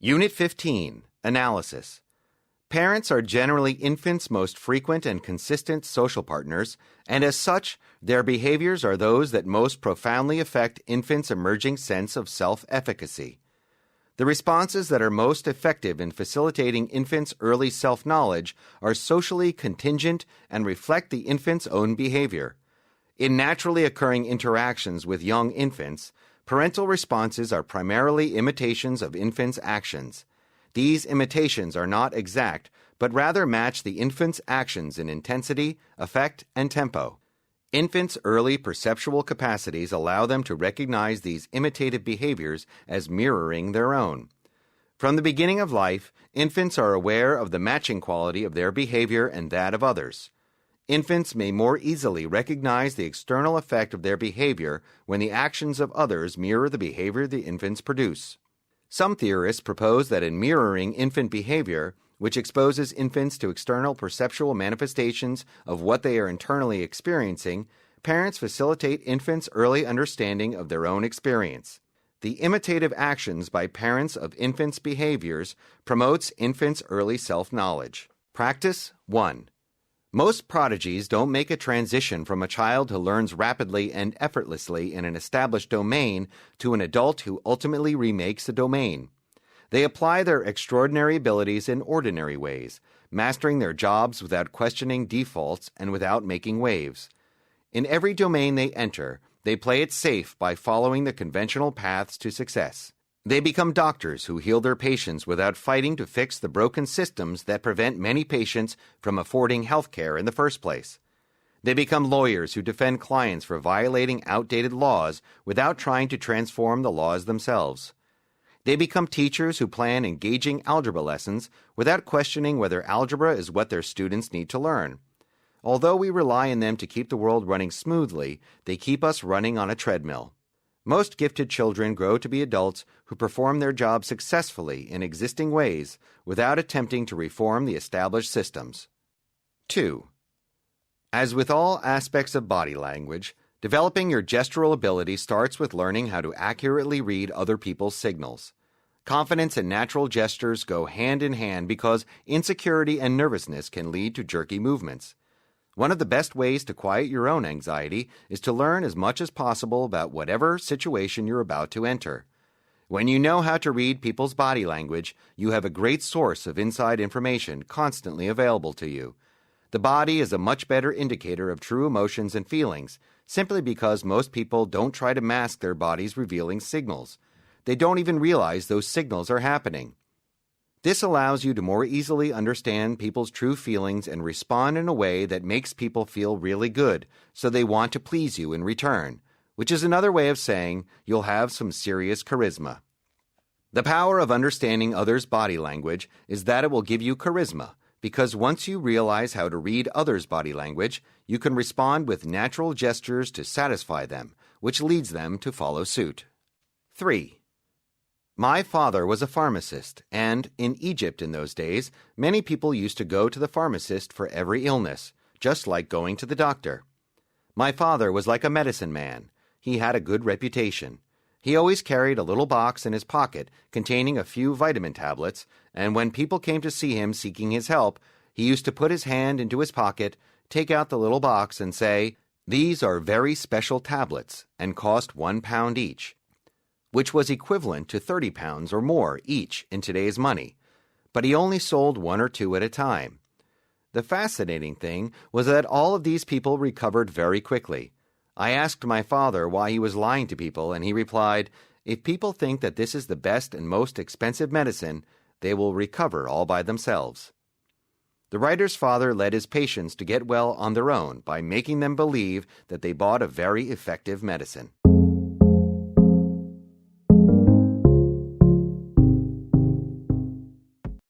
Unit 15, Analysis. Parents are generally infants' most frequent and consistent social partners, and as such, their behaviors are those that most profoundly affect infants' emerging sense of self-efficacy. The responses that are most effective in facilitating infants' early self-knowledge are socially contingent and reflect the infant's own behavior. In naturally occurring interactions with young infants, parental responses are primarily imitations of infants' actions. These imitations are not exact, but rather match the infant's actions in intensity, effect, and tempo. Infants' early perceptual capacities allow them to recognize these imitative behaviors as mirroring their own. From the beginning of life, infants are aware of the matching quality of their behavior and that of others. Infants may more easily recognize the external effect of their behavior when the actions of others mirror the behavior the infants produce. Some theorists propose that in mirroring infant behavior, which exposes infants to external perceptual manifestations of what they are internally experiencing, parents facilitate infants' early understanding of their own experience. The imitative actions by parents of infants' behaviors promotes infants' early self-knowledge. Practice 1. Most prodigies don't make a transition from a child who learns rapidly and effortlessly in an established domain to an adult who ultimately remakes the domain. They apply their extraordinary abilities in ordinary ways, mastering their jobs without questioning defaults and without making waves. In every domain they enter, they play it safe by following the conventional paths to success. They become doctors who heal their patients without fighting to fix the broken systems that prevent many patients from affording health care in the first place. They become lawyers who defend clients for violating outdated laws without trying to transform the laws themselves. They become teachers who plan engaging algebra lessons without questioning whether algebra is what their students need to learn. Although we rely on them to keep the world running smoothly, they keep us running on a treadmill. Most gifted children grow to be adults who perform their jobs successfully in existing ways without attempting to reform the established systems. 2. As with all aspects of body language, developing your gestural ability starts with learning how to accurately read other people's signals. Confidence and natural gestures go hand in hand because insecurity and nervousness can lead to jerky movements. One of the best ways to quiet your own anxiety is to learn as much as possible about whatever situation you're about to enter. When you know how to read people's body language, you have a great source of inside information constantly available to you. The body is a much better indicator of true emotions and feelings, simply because most people don't try to mask their bodies revealing signals. They don't even realize those signals are happening. This allows you to more easily understand people's true feelings and respond in a way that makes people feel really good, so they want to please you in return, which is another way of saying you'll have some serious charisma. The power of understanding others' body language is that it will give you charisma, because once you realize how to read others' body language, you can respond with natural gestures to satisfy them, which leads them to follow suit. 3. My father was a pharmacist, and in Egypt in those days, many people used to go to the pharmacist for every illness, just like going to the doctor. My father was like a medicine man. He had a good reputation. He always carried a little box in his pocket containing a few vitamin tablets, and when people came to see him seeking his help, he used to put his hand into his pocket, take out the little box, and say, "These are very special tablets, and cost £1 each," which was equivalent to 30 pounds or more each in today's money, but he only sold 1 or 2 at a time. The fascinating thing was that all of these people recovered very quickly. I asked my father why he was lying to people, and he replied, "If people think that this is the best and most expensive medicine, they will recover all by themselves." The writer's father led his patients to get well on their own by making them believe that they bought a very effective medicine.